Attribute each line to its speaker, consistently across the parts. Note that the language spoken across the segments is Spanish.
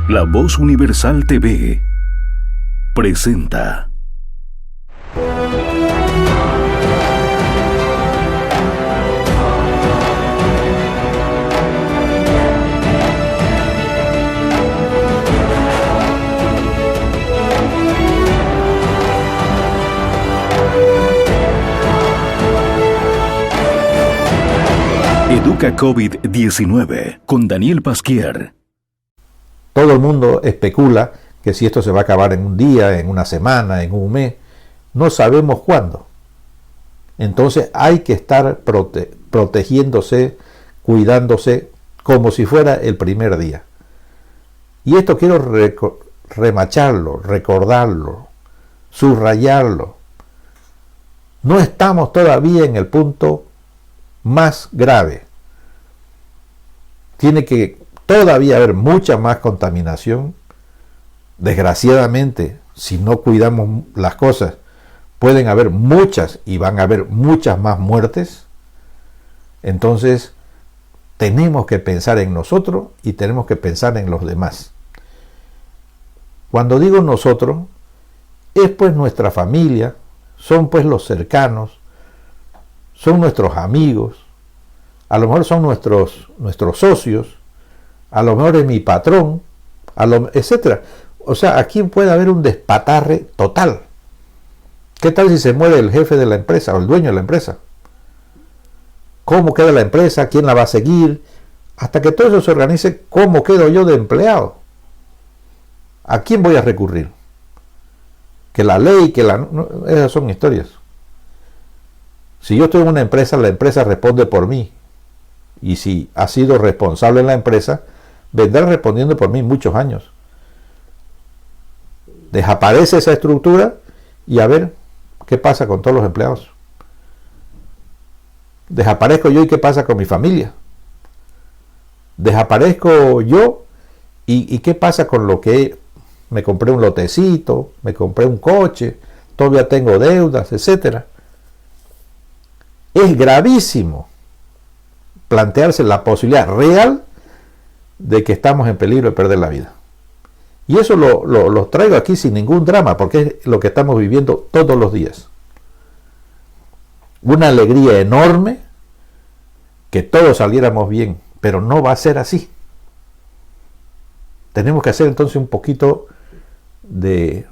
Speaker 1: La Voz Universal TV presenta Educa COVID-19 con Daniel Pasquier.
Speaker 2: Todo el mundo especula que si esto se va a acabar en un día, en una semana, en un mes, no sabemos cuándo. Entonces hay que estar protegiéndose, cuidándose, como si fuera el primer día. Y esto quiero remacharlo, recordarlo, subrayarlo. No estamos todavía en el punto más grave. Tiene que todavía haber mucha más contaminación. Desgraciadamente, si no cuidamos las cosas, pueden haber muchas y van a haber muchas más muertes. Entonces, tenemos que pensar en nosotros y tenemos que pensar en los demás. Cuando digo nosotros, es pues nuestra familia, son pues los cercanos, son nuestros amigos, a lo mejor son nuestros socios, a lo mejor es mi patrón, etcétera. O sea, aquí puede haber un despatarre total. ¿Qué tal si se muere el jefe de la empresa o el dueño de la empresa? ¿Cómo queda la empresa? ¿Quién la va a seguir? Hasta que todo eso se organice, ¿cómo quedo yo de empleado? ¿A quién voy a recurrir? Que la ley, esas son historias. Si yo estoy en una empresa, la empresa responde por mí. Y si ha sido responsable en la empresa, vendrá respondiendo por mí muchos años. Desaparece esa estructura y a ver qué pasa con todos los empleados. Desaparezco yo y qué pasa con mi familia. Desaparezco yo y qué pasa con lo que me compré un lotecito, me compré un coche, todavía tengo deudas, etcétera. Es gravísimo plantearse la posibilidad real de que estamos en peligro de perder la vida. Y eso lo traigo aquí sin ningún drama, porque es lo que estamos viviendo todos los días. Una alegría enorme que todos saliéramos bien, pero no va a ser así. Tenemos que hacer entonces un poquito de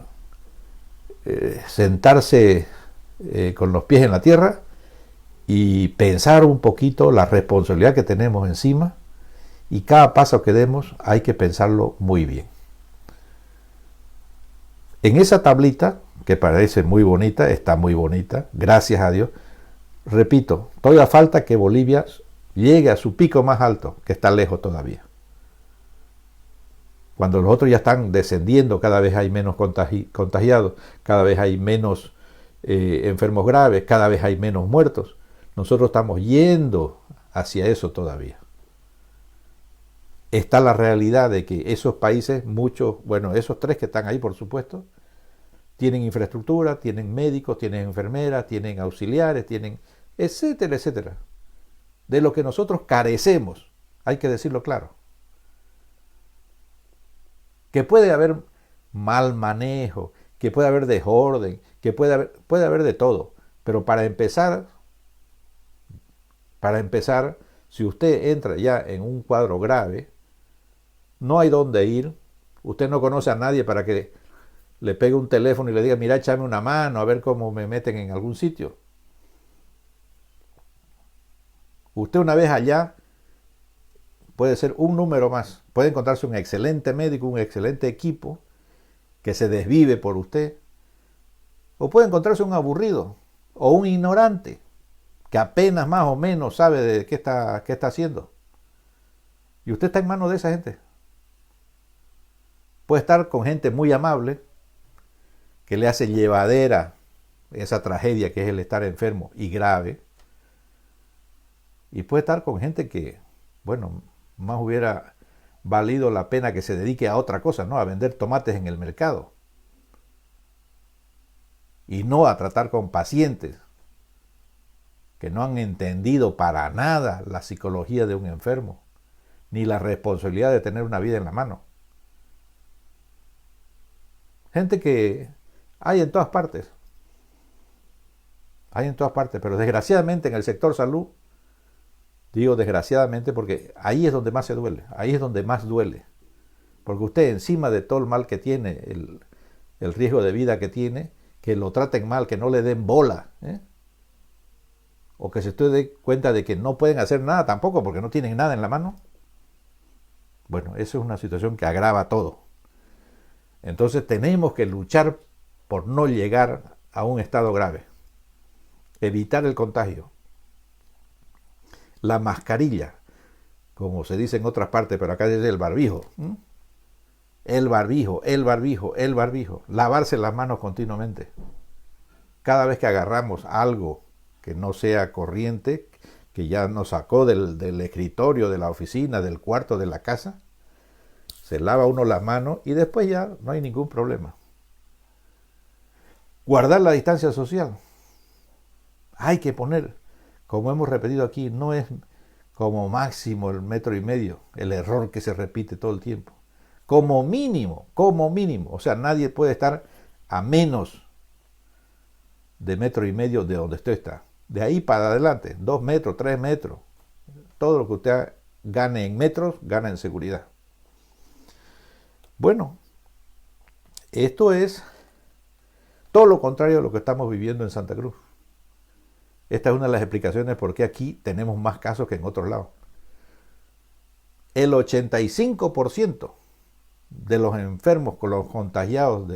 Speaker 2: sentarse con los pies en la tierra y pensar un poquito la responsabilidad que tenemos encima, y cada paso que demos hay que pensarlo muy bien. En esa tablita, que parece muy bonita, está muy bonita, gracias a Dios, repito, todavía falta que Bolivia llegue a su pico más alto, que está lejos todavía. Cuando los otros ya están descendiendo, cada vez hay menos contagiados, cada vez hay menos enfermos graves, cada vez hay menos muertos. Nosotros estamos yendo hacia eso todavía. Está la realidad de que esos países, esos tres que están ahí, por supuesto, tienen infraestructura, tienen médicos, tienen enfermeras, tienen auxiliares, tienen etcétera, etcétera. De lo que nosotros carecemos, hay que decirlo claro. Que puede haber mal manejo, que puede haber desorden, que puede haber de todo. Pero para empezar, si usted entra ya en un cuadro grave, no hay dónde ir. Usted no conoce a nadie para que le pegue un teléfono y le diga, mira, échame una mano a ver cómo me meten en algún sitio. Usted una vez allá puede ser un número más. Puede encontrarse un excelente médico, un excelente equipo que se desvive por usted. O puede encontrarse un aburrido o un ignorante que apenas más o menos sabe de qué está haciendo. Y usted está en manos de esa gente. Puede estar con gente muy amable que le hace llevadera esa tragedia que es el estar enfermo y grave. Y puede estar con gente que, más hubiera valido la pena que se dedique a otra cosa, ¿no? A vender tomates en el mercado. Y no a tratar con pacientes que no han entendido para nada la psicología de un enfermo, ni la responsabilidad de tener una vida en la mano. Gente que hay en todas partes. Hay en todas partes, pero desgraciadamente en el sector salud, digo desgraciadamente porque ahí es donde más se duele, ahí es donde más duele. Porque usted encima de todo el mal que tiene, el riesgo de vida que tiene, que lo traten mal, que no le den bola, o que se dé cuenta de que no pueden hacer nada tampoco porque no tienen nada en la mano. Bueno, eso es una situación que agrava todo. Entonces tenemos que luchar por no llegar a un estado grave. Evitar el contagio. La mascarilla, como se dice en otras partes, pero acá dice el barbijo. El barbijo, el barbijo, el barbijo. Lavarse las manos continuamente. Cada vez que agarramos algo que no sea corriente, que ya nos sacó del escritorio, de la oficina, del cuarto, de la casa, se lava uno las manos y después ya no hay ningún problema. Guardar la distancia social. Hay que poner, como hemos repetido aquí, no es como máximo el 1,5 metros, el error que se repite todo el tiempo. Como mínimo, o sea, nadie puede estar a menos de 1,5 metros de donde usted está. De ahí para adelante, 2 metros, 3 metros, todo lo que usted gane en metros, gana en seguridad. Bueno, esto es todo lo contrario a lo que estamos viviendo en Santa Cruz. Esta es una de las explicaciones por qué aquí tenemos más casos que en otros lados. El 85% de los enfermos con los contagiados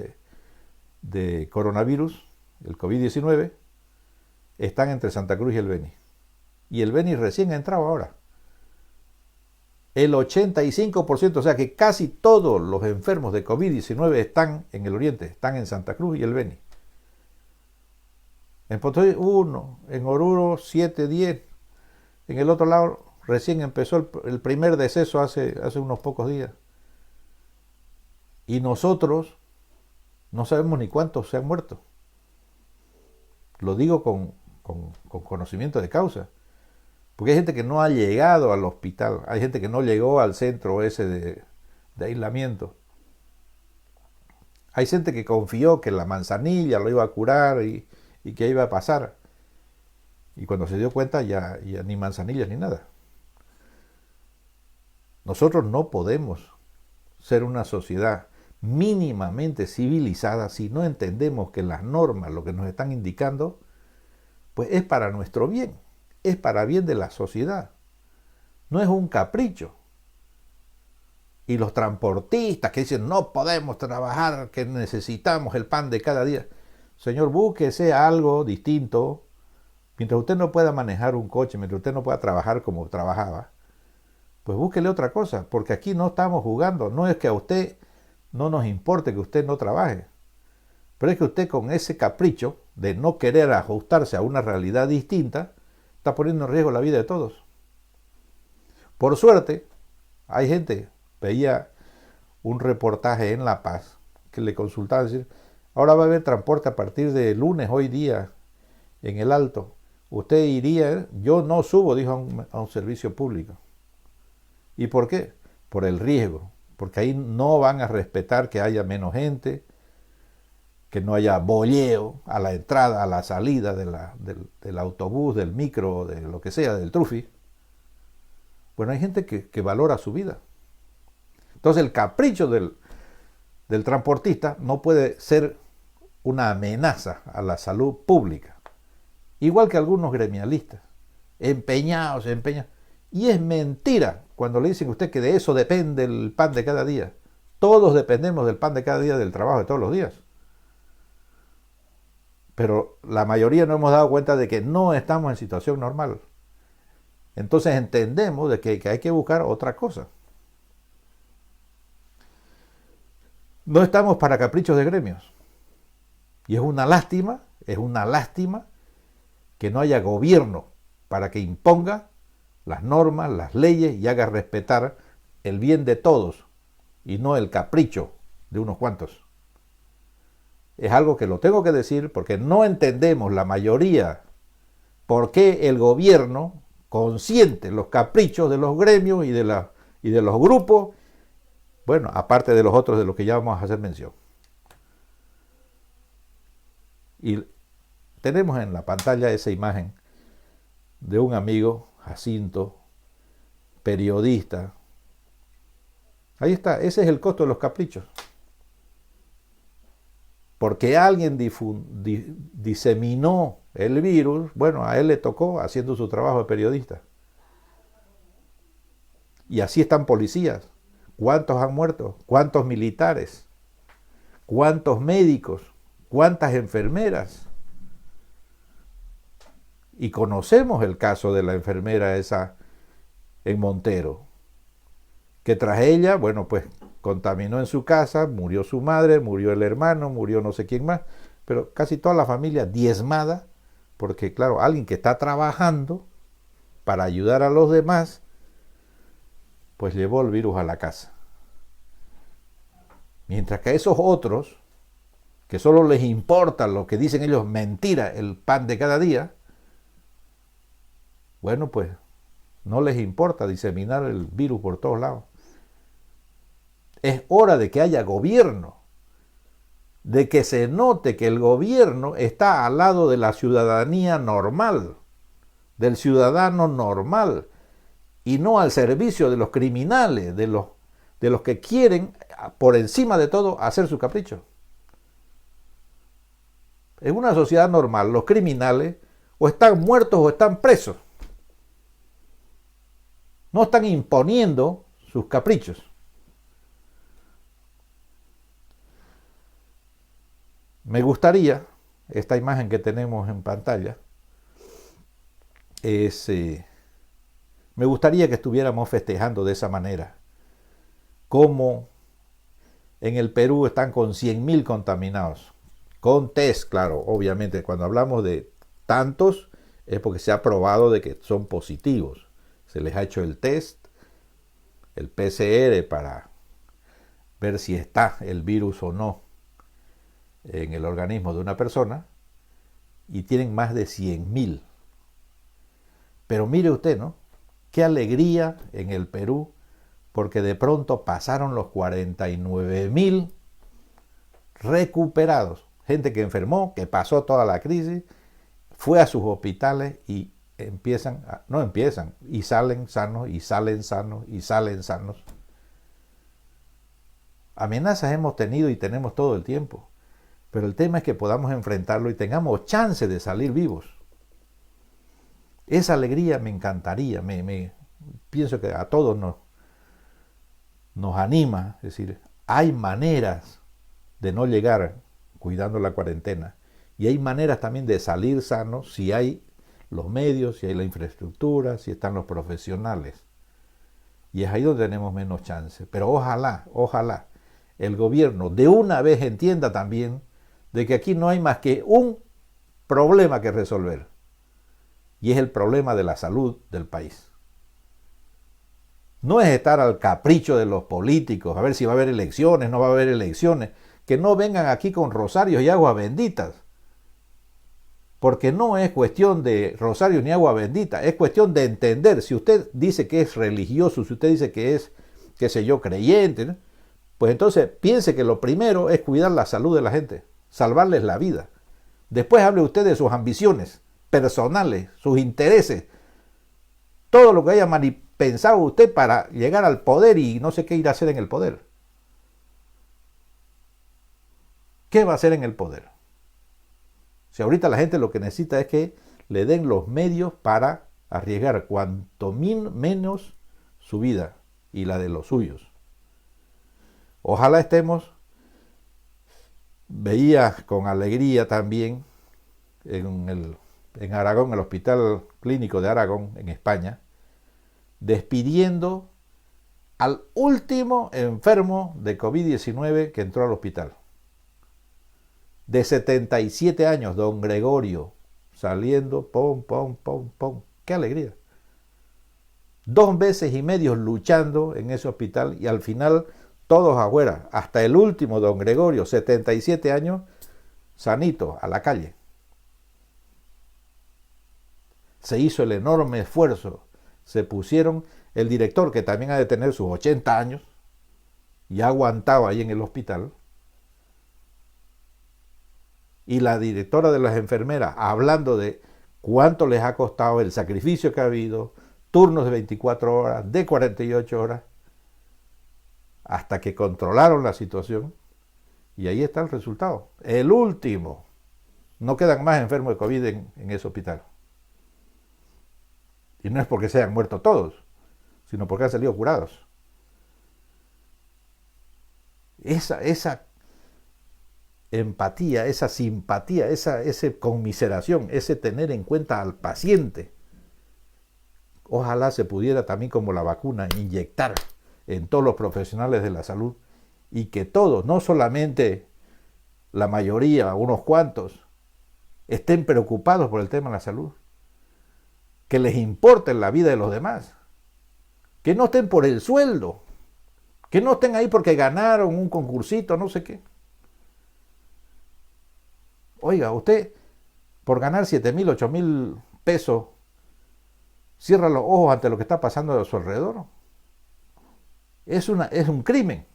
Speaker 2: de coronavirus, el COVID-19, están entre Santa Cruz y el Beni. Y el Beni recién ha entrado ahora. El 85%, o sea que casi todos los enfermos de COVID-19 están en el oriente, están en Santa Cruz y el Beni. En Potosi 1, en Oruro 7, 10. En el otro lado recién empezó el primer deceso hace unos pocos días. Y nosotros no sabemos ni cuántos se han muerto. Lo digo con conocimiento de causa. Porque hay gente que no ha llegado al hospital, hay gente que no llegó al centro ese de aislamiento. Hay gente que confió que la manzanilla lo iba a curar y que iba a pasar. Y cuando se dio cuenta ya ni manzanillas ni nada. Nosotros no podemos ser una sociedad mínimamente civilizada si no entendemos que las normas, lo que nos están indicando, pues es para nuestro bien, es para bien de la sociedad. No es un capricho. Y los transportistas que dicen no podemos trabajar, que necesitamos el pan de cada día. Señor, búsquese algo distinto. Mientras usted no pueda manejar un coche, mientras usted no pueda trabajar como trabajaba, pues búsquele otra cosa, porque aquí no estamos jugando. No es que a usted no nos importe que usted no trabaje, pero es que usted con ese capricho de no querer ajustarse a una realidad distinta, está poniendo en riesgo la vida de todos. Por suerte, hay gente, veía un reportaje en La Paz, que le consultaba, decir, ahora va a haber transporte a partir de lunes, hoy día, en el Alto. Usted iría, yo no subo, dijo, a un servicio público. ¿Y por qué? Por el riesgo, porque ahí no van a respetar que haya menos gente, que no haya bolleo a la entrada, a la salida del autobús, del micro, de lo que sea, del trufi. Bueno, hay gente que valora su vida. Entonces el capricho del transportista no puede ser una amenaza a la salud pública. Igual que algunos gremialistas, empeñados. Y es mentira cuando le dicen a usted que de eso depende el pan de cada día. Todos dependemos del pan de cada día, del trabajo de todos los días. Pero la mayoría no hemos dado cuenta de que no estamos en situación normal. Entonces entendemos de que hay que buscar otra cosa. No estamos para caprichos de gremios. Y es una lástima que no haya gobierno para que imponga las normas, las leyes y haga respetar el bien de todos y no el capricho de unos cuantos. Es algo que lo tengo que decir porque no entendemos la mayoría por qué el gobierno consiente los caprichos de los gremios y de los grupos, bueno, aparte de los otros de los que ya vamos a hacer mención. Y tenemos en la pantalla esa imagen de un amigo, Jacinto, periodista. Ahí está, ese es el costo de los caprichos. Porque alguien diseminó el virus, bueno, a él le tocó haciendo su trabajo de periodista. Y así están policías. ¿Cuántos han muerto? ¿Cuántos militares? ¿Cuántos médicos? ¿Cuántas enfermeras? Y conocemos el caso de la enfermera esa en Montero, que tras ella, bueno, pues contaminó en su casa, murió su madre, murió el hermano, murió no sé quién más, pero casi toda la familia diezmada, porque claro, alguien que está trabajando para ayudar a los demás, pues llevó el virus a la casa. Mientras que a esos otros, que solo les importa lo que dicen ellos, mentira, el pan de cada día, bueno, pues no les importa diseminar el virus por todos lados. Es hora de que haya gobierno, de que se note que el gobierno está al lado de la ciudadanía normal, del ciudadano normal, y no al servicio de los criminales, de los que quieren, por encima de todo, hacer su capricho. En una sociedad normal, los criminales o están muertos o están presos. No están imponiendo sus caprichos. Me gustaría, esta imagen que tenemos en pantalla, me gustaría que estuviéramos festejando de esa manera. Como en el Perú están con 100.000 contaminados. Con test, claro, obviamente. Cuando hablamos de tantos, es porque se ha probado de que son positivos. Se les ha hecho el test, el PCR, para ver si está el virus o no en el organismo de una persona, y tienen más de 100.000. Pero mire usted, ¿no? Qué alegría en el Perú, porque de pronto pasaron los 49.000 recuperados. Gente que enfermó, que pasó toda la crisis, fue a sus hospitales y y salen sanos, y salen sanos, y salen sanos. Amenazas hemos tenido y tenemos todo el tiempo, pero el tema es que podamos enfrentarlo y tengamos chance de salir vivos. Esa alegría me encantaría, pienso que a todos nos anima. Es decir, hay maneras de no llegar cuidando la cuarentena, y hay maneras también de salir sanos si hay los medios, si hay la infraestructura, si están los profesionales. Y es ahí donde tenemos menos chance. Pero ojalá el gobierno de una vez entienda también de que aquí no hay más que un problema que resolver, y es el problema de la salud del país. No es estar al capricho de los políticos, a ver si va a haber elecciones, no va a haber elecciones, que no vengan aquí con rosarios y aguas benditas. Porque no es cuestión de rosarios ni agua bendita, es cuestión de entender. Si usted dice que es religioso, si usted dice que es, qué sé yo, creyente, ¿no? Pues entonces piense que lo primero es cuidar la salud de la gente, salvarles la vida. Después hable usted de sus ambiciones personales, sus intereses, todo lo que haya pensado usted para llegar al poder y no sé qué ir a hacer en el poder. ¿Qué va a hacer en el poder? Si ahorita la gente lo que necesita es que le den los medios para arriesgar cuanto menos su vida y la de los suyos. Ojalá estemos, veía con alegría también en Aragón, el Hospital Clínico de Aragón, en España, despidiendo al último enfermo de COVID-19 que entró al hospital. De 77 años, don Gregorio, saliendo, pom. ¡Qué alegría! 2 meses y medio luchando en ese hospital y al final todos afuera, hasta el último, don Gregorio, 77 años, sanito, a la calle. Se hizo el enorme esfuerzo, se pusieron, el director, que también ha de tener sus 80 años, y ha aguantado ahí en el hospital, y la directora de las enfermeras hablando de cuánto les ha costado el sacrificio que ha habido, turnos de 24 horas, de 48 horas, hasta que controlaron la situación, y ahí está el resultado. El último. No quedan más enfermos de COVID en ese hospital. Y no es porque se hayan muerto todos, sino porque han salido curados. Esa empatía, esa simpatía, esa conmiseración, ese tener en cuenta al paciente, ojalá se pudiera también, como la vacuna, inyectar en todos los profesionales de la salud, y que todos, no solamente la mayoría, unos cuantos, estén preocupados por el tema de la salud, que les importe la vida de los demás, que no estén por el sueldo, que no estén ahí porque ganaron un concursito, no sé qué. Oiga, usted por ganar 7,000, 8,000 pesos cierra los ojos ante lo que está pasando a su alrededor. Es un crimen.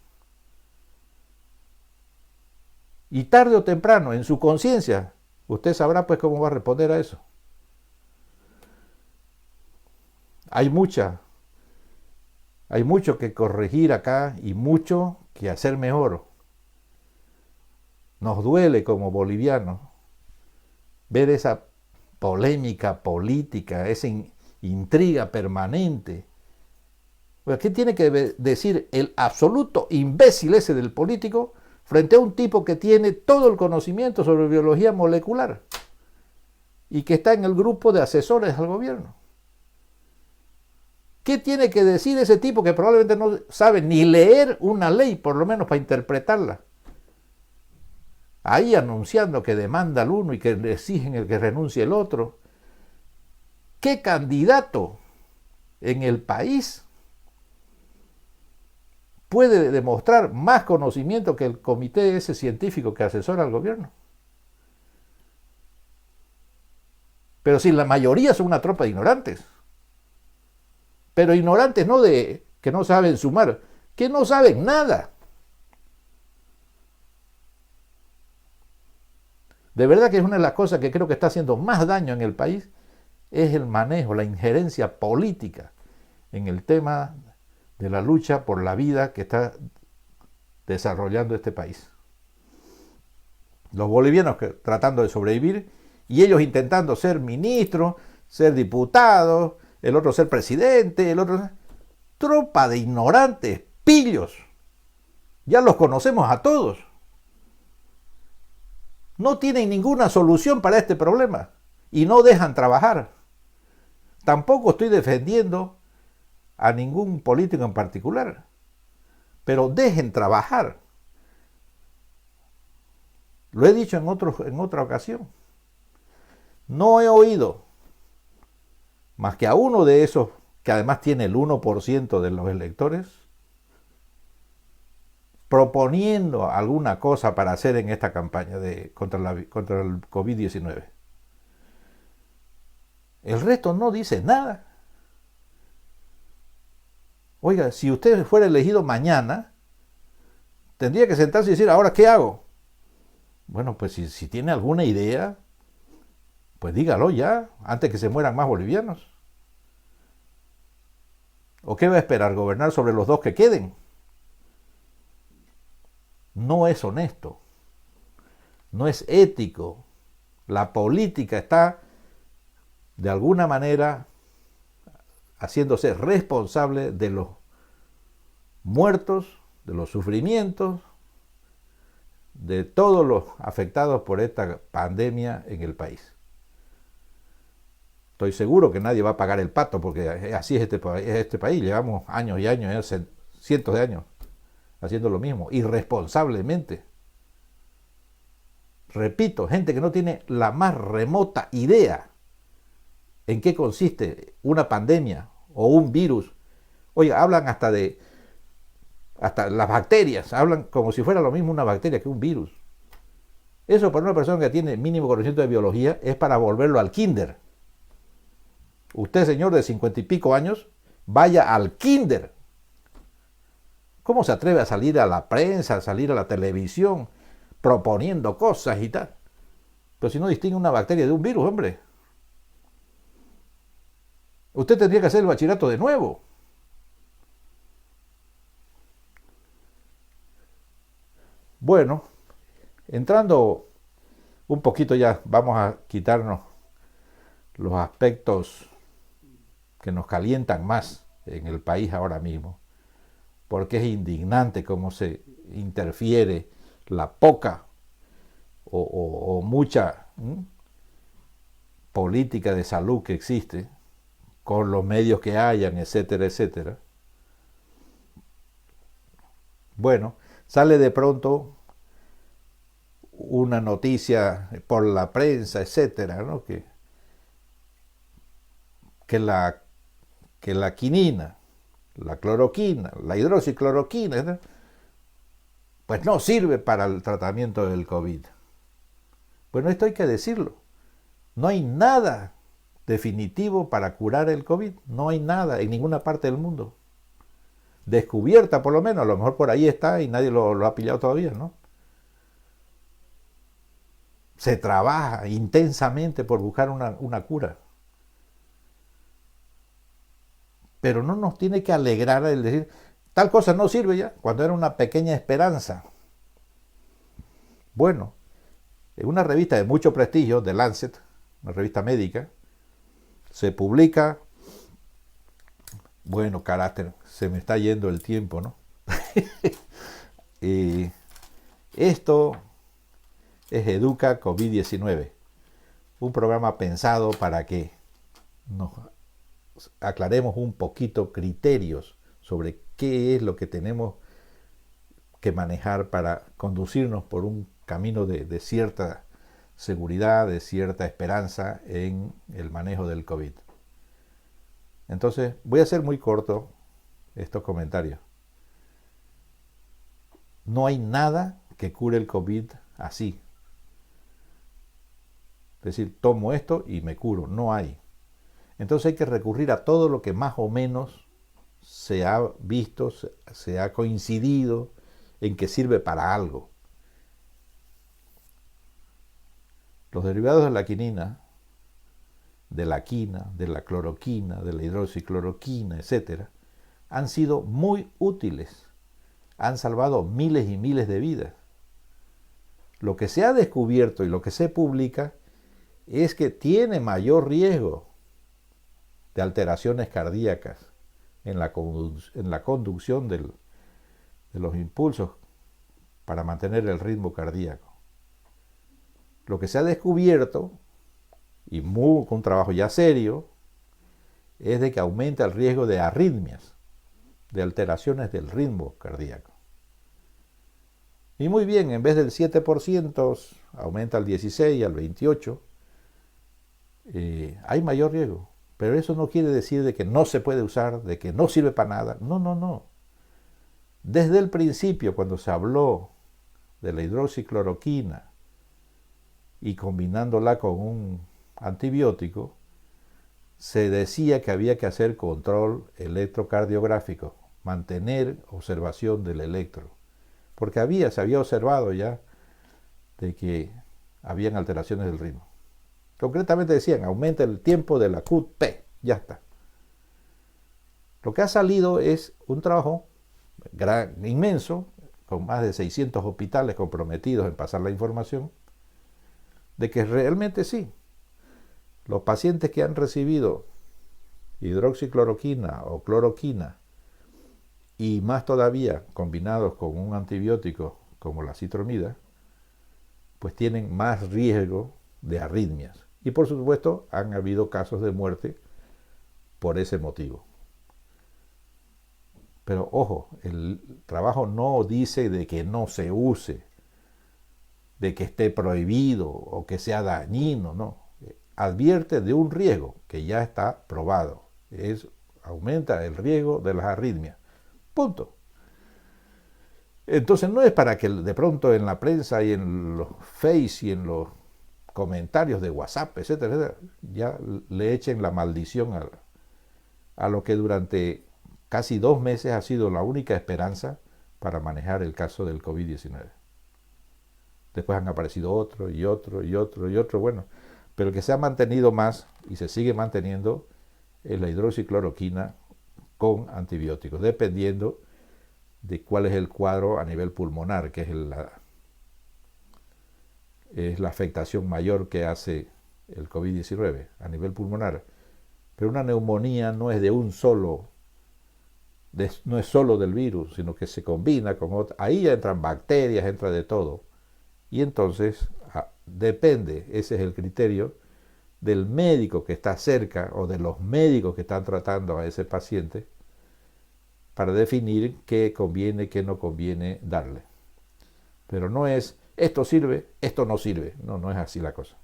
Speaker 2: Y tarde o temprano, en su conciencia, usted sabrá pues cómo va a responder a eso. Hay mucho que corregir acá y mucho que hacer mejor. Nos duele como bolivianos ver esa polémica política, esa intriga permanente. ¿Qué tiene que decir el absoluto imbécil ese del político frente a un tipo que tiene todo el conocimiento sobre biología molecular y que está en el grupo de asesores al gobierno? ¿Qué tiene que decir ese tipo que probablemente no sabe ni leer una ley, por lo menos para interpretarla? Ahí anunciando que demanda al uno y que le exigen el que renuncie el otro. ¿Qué candidato en el país puede demostrar más conocimiento que el comité ese científico que asesora al gobierno? Pero si la mayoría son una tropa de ignorantes. Pero ignorantes no de que no saben sumar, que no saben nada. De verdad que es una de las cosas que creo que está haciendo más daño en el país, es el manejo, la injerencia política en el tema de la lucha por la vida que está desarrollando este país. Los bolivianos tratando de sobrevivir y ellos intentando ser ministros, ser diputados, el otro ser presidente, el otro... Tropa de ignorantes, pillos. Ya los conocemos a todos. No tienen ninguna solución para este problema y no dejan trabajar. Tampoco estoy defendiendo a ningún político en particular, pero dejen trabajar. Lo he dicho en otra ocasión. No he oído más que a uno de esos, que además tiene el 1% de los electores, proponiendo alguna cosa para hacer en esta campaña contra el COVID-19. El resto no dice nada. Oiga, si usted fuera elegido mañana, tendría que sentarse y decir, ¿ahora qué hago? Bueno, pues si tiene alguna idea, pues dígalo ya, antes que se mueran más bolivianos. ¿O qué va a esperar? ¿Gobernar sobre los dos que queden? No es honesto, no es ético. La política está, de alguna manera, haciéndose responsable de los muertos, de los sufrimientos, de todos los afectados por esta pandemia en el país. Estoy seguro que nadie va a pagar el pato, porque así es este país. Llevamos años y años, cientos de años, haciendo lo mismo, irresponsablemente. Repito, gente que no tiene la más remota idea en qué consiste una pandemia o un virus. Oiga, hablan hasta las bacterias, hablan como si fuera lo mismo una bacteria que un virus. Eso para una persona que tiene mínimo conocimiento de biología es para volverlo al kinder. Usted, señor de 50 y pico años, vaya al kinder. ¿Cómo se atreve a salir a la prensa, a salir a la televisión, proponiendo cosas y tal? Pero si no distingue una bacteria de un virus, hombre. Usted tendría que hacer el bachillerato de nuevo. Bueno, entrando un poquito ya, vamos a quitarnos los aspectos que nos calientan más en el país ahora mismo, porque es indignante cómo se interfiere la poca o mucha política de salud que existe con los medios que hayan, etcétera, etcétera. Bueno, sale de pronto una noticia por la prensa, etcétera, ¿no? que la quinina, la cloroquina, la hidroxicloroquina, ¿no?, pues no sirve para el tratamiento del COVID. Bueno, esto hay que decirlo. No hay nada definitivo para curar el COVID. No hay nada en ninguna parte del mundo. Descubierta por lo menos, a lo mejor por ahí está y nadie lo ha pillado todavía, ¿no? Se trabaja intensamente por buscar una cura. Pero no nos tiene que alegrar el decir, tal cosa no sirve ya, cuando era una pequeña esperanza. Bueno, en una revista de mucho prestigio, The Lancet, una revista médica, se publica, bueno, carácter, se me está yendo el tiempo, ¿no? Esto es Educa COVID-19, un programa pensado para que nos aclaremos un poquito criterios sobre qué es lo que tenemos que manejar para conducirnos por un camino de cierta seguridad, de cierta esperanza en el manejo del COVID. Entonces, voy a hacer muy corto estos comentarios. No hay nada que cure el COVID así. Es decir, tomo esto y me curo. No hay. Entonces hay que recurrir a todo lo que más o menos se ha visto, se ha coincidido en que sirve para algo. Los derivados de la quinina, de la quina, de la cloroquina, de la hidroxicloroquina, etc., han sido muy útiles. Han salvado miles y miles de vidas. Lo que se ha descubierto y lo que se publica es que tiene mayor riesgo de alteraciones cardíacas en la conducción de los impulsos para mantener el ritmo cardíaco. Lo que se ha descubierto, y con un trabajo ya serio, es de que aumenta el riesgo de arritmias, de alteraciones del ritmo cardíaco. Y muy bien, en vez del 7%, aumenta al 16%, al 28%, hay mayor riesgo. Pero eso no quiere decir de que no se puede usar, de que no sirve para nada. No, no, no. Desde el principio, cuando se habló de la hidroxicloroquina y combinándola con un antibiótico, se decía que había que hacer control electrocardiográfico, mantener observación del electro, porque se había observado ya de que habían alteraciones del ritmo. Concretamente decían, aumenta el tiempo de la QT, ya está. Lo que ha salido es un trabajo inmenso, con más de 600 hospitales comprometidos en pasar la información, de que realmente sí, los pacientes que han recibido hidroxicloroquina o cloroquina, y más todavía combinados con un antibiótico como la citromida, pues tienen más riesgo de arritmias. Y por supuesto han habido casos de muerte por ese motivo. Pero ojo, el trabajo no dice de que no se use, de que esté prohibido o que sea dañino, no. Advierte de un riesgo que ya está probado. Aumenta el riesgo de las arritmias. Punto. Entonces no es para que de pronto en la prensa y en los Face y en los comentarios de WhatsApp, etcétera, etcétera, ya le echen la maldición a lo que durante casi 2 meses ha sido la única esperanza para manejar el caso del COVID-19. después han aparecido otro y otro y otro y otro, bueno, pero el que se ha mantenido más y se sigue manteniendo es la hidroxicloroquina con antibióticos, dependiendo de cuál es el cuadro a nivel pulmonar, que es la afectación mayor que hace el COVID-19 a nivel pulmonar. Pero una neumonía no es de un solo, no es solo del virus, sino que se combina con otra. Ahí ya entran bacterias, entra de todo. Y entonces depende, ese es el criterio del médico que está cerca o de los médicos que están tratando a ese paciente para definir qué conviene, qué no conviene darle. Pero no es, esto sirve, esto no sirve. No, no es así la cosa.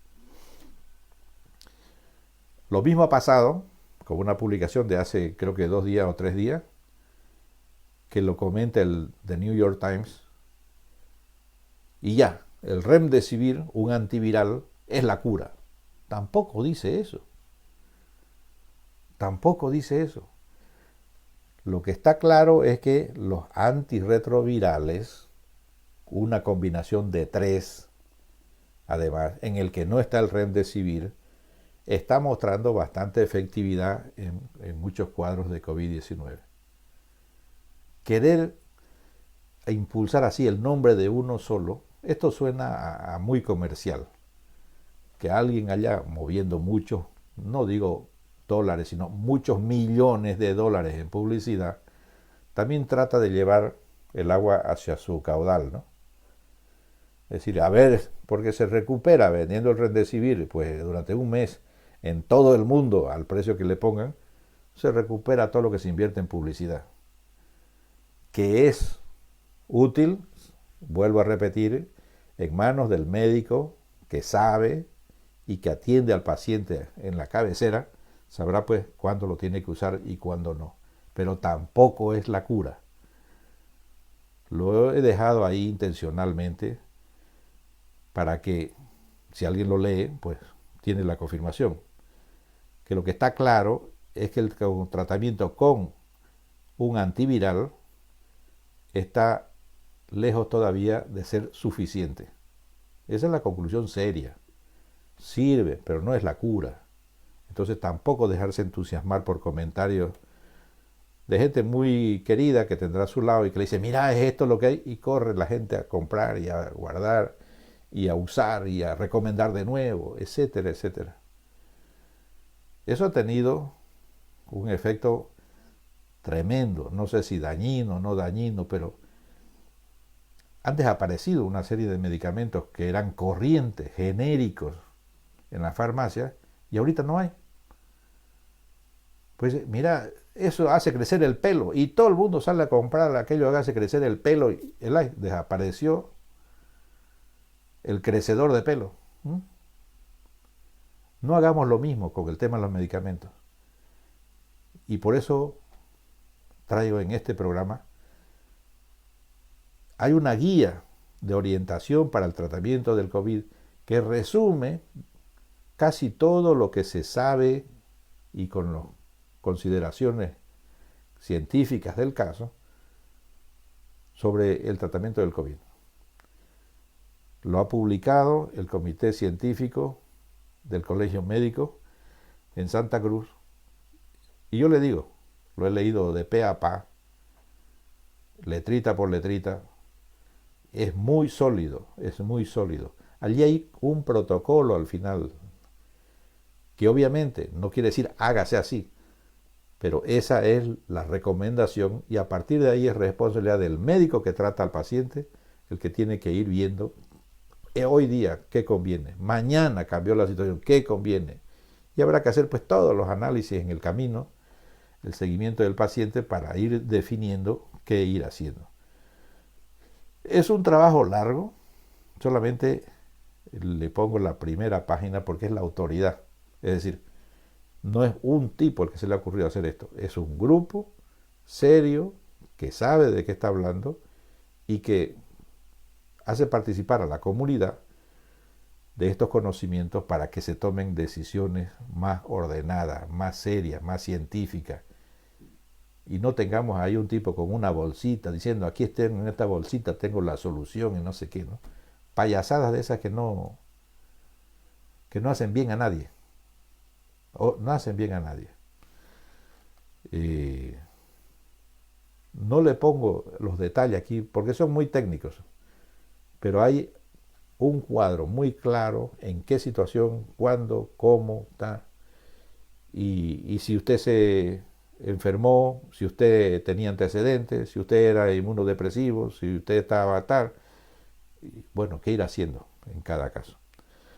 Speaker 2: Lo mismo ha pasado con una publicación de hace creo que 2 días o 3 días, que lo comenta el The New York Times, y ya, el Remdesivir, un antiviral, es la cura. Tampoco dice eso. Tampoco dice eso. Lo que está claro es que los antirretrovirales, una combinación de 3, además, en el que no está el Remdesivir, está mostrando bastante efectividad en muchos cuadros de COVID-19. Querer impulsar así el nombre de uno solo, esto suena a muy comercial. Que alguien allá moviendo muchos, no digo dólares, sino muchos millones de dólares en publicidad, también trata de llevar el agua hacia su caudal, ¿no? Es decir, a ver, porque se recupera vendiendo el Remdesivir, pues durante un mes en todo el mundo al precio que le pongan, se recupera todo lo que se invierte en publicidad. Que es útil, vuelvo a repetir, en manos del médico que sabe y que atiende al paciente en la cabecera, sabrá pues cuándo lo tiene que usar y cuándo no. Pero tampoco es la cura. Lo he dejado ahí intencionalmente para que, si alguien lo lee, pues tiene la confirmación. Que lo que está claro es que el tratamiento con un antiviral está lejos todavía de ser suficiente. Esa es la conclusión seria. Sirve, pero no es la cura. Entonces tampoco dejarse entusiasmar por comentarios de gente muy querida que tendrá a su lado y que le dice, mira, es esto lo que hay, y corre la gente a comprar y a guardar y a usar y a recomendar de nuevo, etcétera, etcétera. Eso ha tenido un efecto tremendo, no sé si dañino o no dañino, pero antes ha aparecido una serie de medicamentos que eran corrientes, genéricos en la farmacia, y ahorita no hay. Pues mira, eso hace crecer el pelo, y todo el mundo sale a comprar aquello que hace crecer el pelo, y desapareció el crecedor de pelo. No hagamos lo mismo con el tema de los medicamentos. Y por eso traigo en este programa, hay una guía de orientación para el tratamiento del COVID que resume casi todo lo que se sabe y con las consideraciones científicas del caso sobre el tratamiento del COVID. Lo ha publicado el Comité Científico del Colegio Médico en Santa Cruz. Y yo le digo, lo he leído de pe a pa, letrita por letrita. Es muy sólido, es muy sólido. Allí hay un protocolo al final, que obviamente no quiere decir hágase así, pero esa es la recomendación y a partir de ahí es responsabilidad del médico que trata al paciente el que tiene que ir viendo hoy día qué conviene, mañana cambió la situación, qué conviene, y habrá que hacer pues todos los análisis en el camino, el seguimiento del paciente para ir definiendo qué ir haciendo. Es un trabajo largo, solamente le pongo la primera página porque es la autoridad, es decir, no es un tipo el que se le ha ocurrido hacer esto, es un grupo serio que sabe de qué está hablando y que hace participar a la comunidad de estos conocimientos para que se tomen decisiones más ordenadas, más serias, más científicas. Y no tengamos ahí un tipo con una bolsita diciendo, aquí en esta bolsita tengo la solución y no sé qué, ¿no? payasadas de esas que no hacen bien a nadie. O no hacen bien a nadie. No le pongo los detalles aquí porque son muy técnicos, pero hay un cuadro muy claro en qué situación, cuándo, cómo está. Y si usted se enfermó, si usted tenía antecedentes, si usted era inmunodepresivo, si usted estaba tal, bueno, qué ir haciendo en cada caso.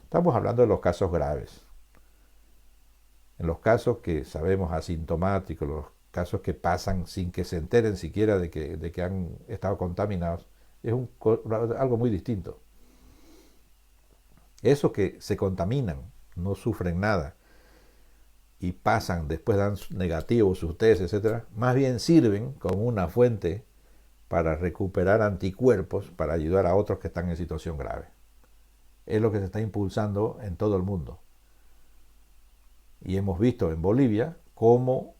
Speaker 2: Estamos hablando de los casos graves. En los casos que sabemos asintomáticos, los casos que pasan sin que se enteren siquiera de que han estado contaminados, es algo muy distinto. Esos que se contaminan, no sufren nada y pasan, después dan negativos sus test, etcétera, más bien sirven como una fuente para recuperar anticuerpos para ayudar a otros que están en situación grave. Es lo que se está impulsando en todo el mundo. Y hemos visto en Bolivia cómo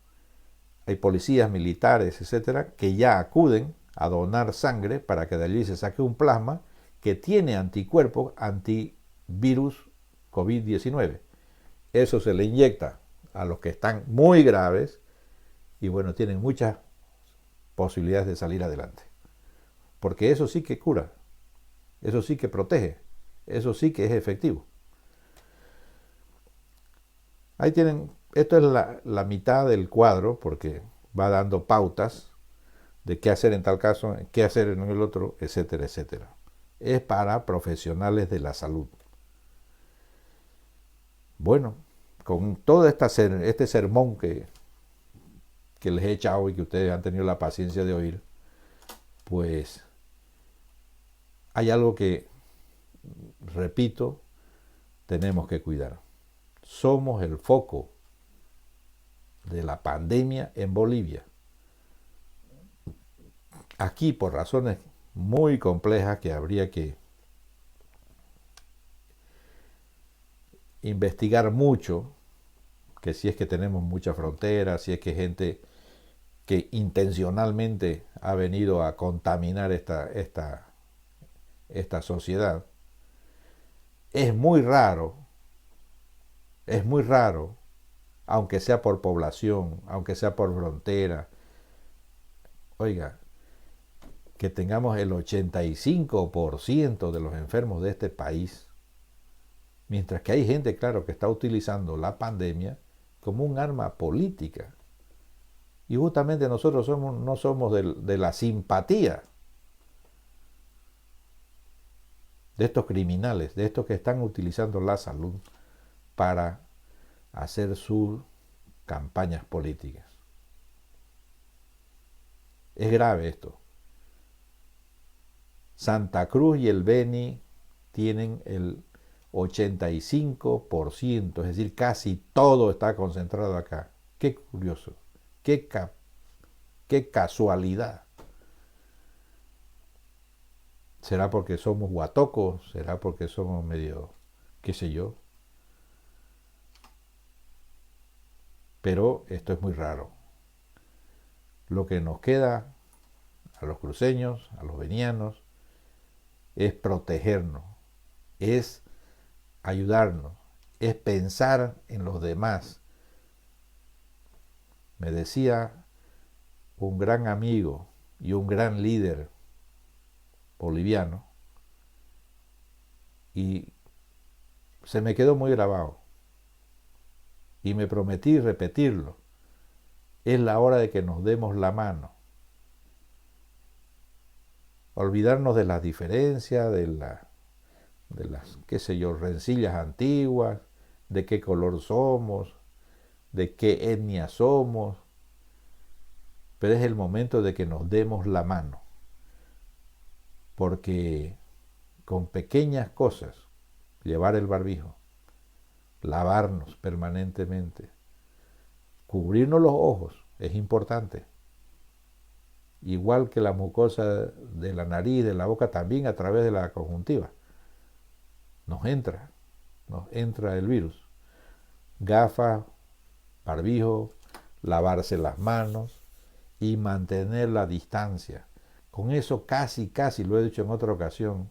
Speaker 2: hay policías, militares, etcétera, que ya acuden a donar sangre para que de allí se saque un plasma que tiene anticuerpos antivirus COVID-19. Eso se le inyecta a los que están muy graves y bueno, tienen muchas posibilidades de salir adelante. Porque eso sí que cura, eso sí que protege, eso sí que es efectivo. Ahí tienen, esto es la mitad del cuadro porque va dando pautas de qué hacer en tal caso, qué hacer en el otro, etcétera, etcétera. Es para profesionales de la salud. Bueno, con todo este sermón que les he echado y que ustedes han tenido la paciencia de oír, pues hay algo que, repito, tenemos que cuidar. Somos el foco de la pandemia en Bolivia. Aquí, por razones muy complejas que habría que investigar mucho, que si es que tenemos mucha frontera, si es que gente que intencionalmente ha venido a contaminar esta sociedad, es muy raro, aunque sea por población, aunque sea por frontera, oiga, que tengamos el 85% de los enfermos de este país, mientras que hay gente, claro, que está utilizando la pandemia como un arma política. Y justamente nosotros no somos de la simpatía de estos criminales, de estos que están utilizando la salud para hacer sus campañas políticas. Es grave esto. Santa Cruz y el Beni tienen el 85%, es decir, casi todo está concentrado acá. Qué curioso, qué casualidad. ¿Será porque somos guatocos? ¿Será porque somos medio, qué sé yo? Pero esto es muy raro. Lo que nos queda a los cruceños, a los venianos, es protegernos, es ayudarnos, es pensar en los demás. Me decía un gran amigo y un gran líder boliviano, y se me quedó muy grabado, y me prometí repetirlo. Es la hora de que nos demos la mano. Olvidarnos de las diferencias, de las, qué sé yo, rencillas antiguas, de qué color somos, de qué etnia somos. Pero es el momento de que nos demos la mano. Porque con pequeñas cosas, llevar el barbijo, lavarnos permanentemente, cubrirnos los ojos, es importante. Igual que la mucosa de la nariz, de la boca, también a través de la conjuntiva. Nos entra el virus. Gafas, barbijo, lavarse las manos y mantener la distancia. Con eso casi, lo he dicho en otra ocasión,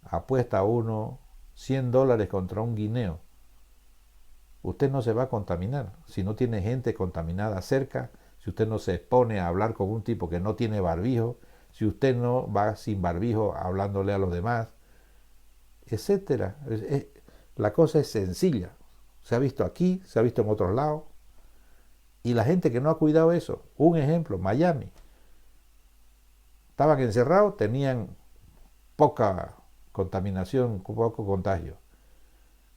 Speaker 2: apuesta uno $100 contra un guineo, usted no se va a contaminar. Si no tiene gente contaminada cerca, si usted no se expone a hablar con un tipo que no tiene barbijo, si usted no va sin barbijo hablándole a los demás, etcétera. La cosa es sencilla. Se ha visto aquí, se ha visto en otros lados. Y la gente que no ha cuidado eso, un ejemplo, Miami. Estaban encerrados, tenían poca contaminación, poco contagio.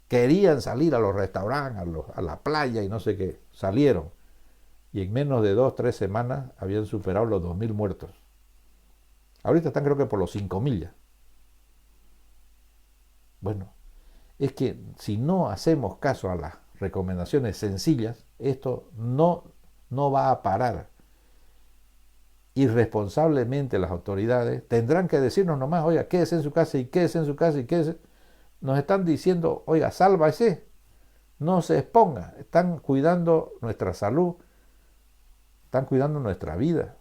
Speaker 2: Querían salir a los restaurantes, a la playa y no sé qué. Salieron. Y en menos de 2-3 semanas habían superado los 2.000 muertos. Ahorita están creo que por los 5.000 ya. Bueno, es que si no hacemos caso a las recomendaciones sencillas, esto no va a parar. Irresponsablemente las autoridades tendrán que decirnos nomás, oiga, quédese en su casa y quédese en su casa y quédese. Nos están diciendo, oiga, sálvese, no se exponga. Están cuidando nuestra salud, están cuidando nuestra vida.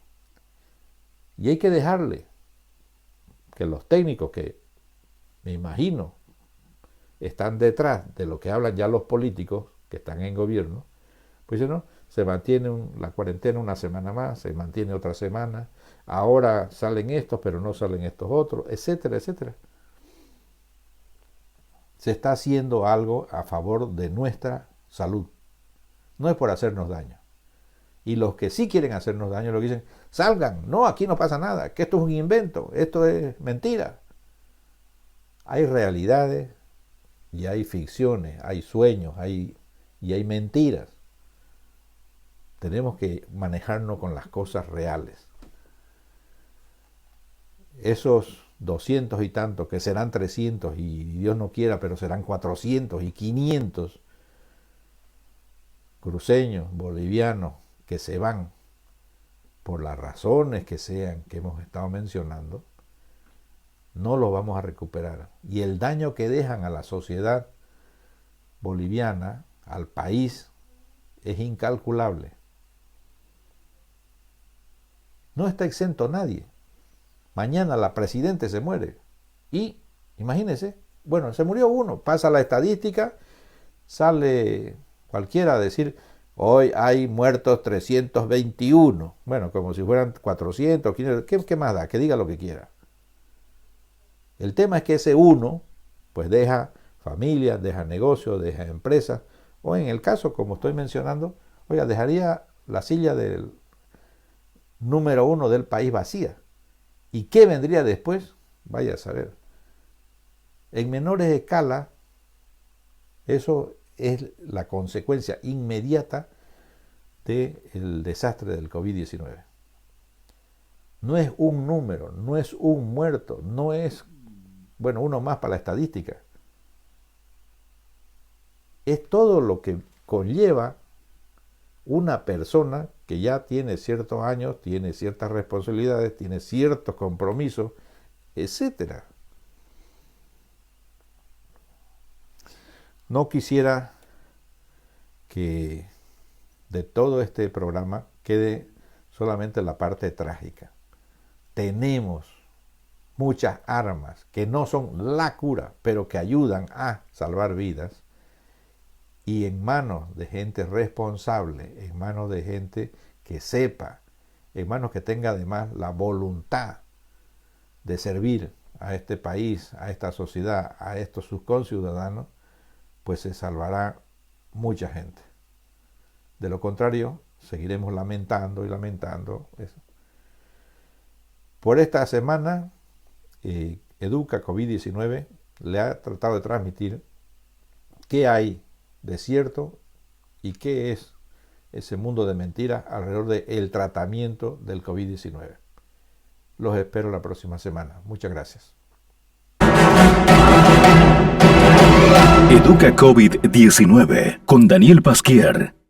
Speaker 2: Y hay que dejarle que los técnicos que, me imagino, están detrás de lo que hablan ya los políticos que están en gobierno, pues no, se mantiene la cuarentena una semana más, se mantiene otra semana, ahora salen estos pero no salen estos otros, etcétera, etcétera. Se está haciendo algo a favor de nuestra salud, no es por hacernos daño. Y los que sí quieren hacernos daño, lo que dicen, salgan, no, aquí no pasa nada, que esto es un invento, esto es mentira. Hay realidades y hay ficciones, hay sueños, y hay mentiras. Tenemos que manejarnos con las cosas reales. Esos 200 y tantos, que serán 300 y Dios no quiera, pero serán 400 y 500 cruceños, bolivianos, que se van por las razones que sean que hemos estado mencionando, no lo vamos a recuperar. Y el daño que dejan a la sociedad boliviana, al país, es incalculable. No está exento nadie. Mañana la presidenta se muere. Y, imagínense, bueno, se murió uno, pasa la estadística, sale cualquiera a decir, hoy hay muertos 321. Bueno, como si fueran 400, 500, ¿qué más da? Que diga lo que quiera. El tema es que ese uno, pues deja familias, deja negocios, deja empresas, o en el caso, como estoy mencionando, oiga, dejaría la silla del número 1 del país vacía. ¿Y qué vendría después? Vaya a saber. En menores escalas, eso es la consecuencia inmediata del desastre del COVID-19. No es un número, no es un muerto, no es, bueno, uno más para la estadística. Es todo lo que conlleva una persona que ya tiene ciertos años, tiene ciertas responsabilidades, tiene ciertos compromisos, etcétera. No quisiera que de todo este programa quede solamente la parte trágica. Tenemos muchas armas que no son la cura, pero que ayudan a salvar vidas. Y en manos de gente responsable, en manos de gente que sepa, en manos que tenga además la voluntad de servir a este país, a esta sociedad, a estos sus conciudadanos, pues se salvará mucha gente. De lo contrario, seguiremos lamentando y lamentando eso. Por esta semana, Educa COVID-19 le ha tratado de transmitir qué hay de cierto y qué es ese mundo de mentiras alrededor del tratamiento del COVID-19. Los espero la próxima semana. Muchas gracias.
Speaker 1: Educa COVID-19 con Daniel Pasquier.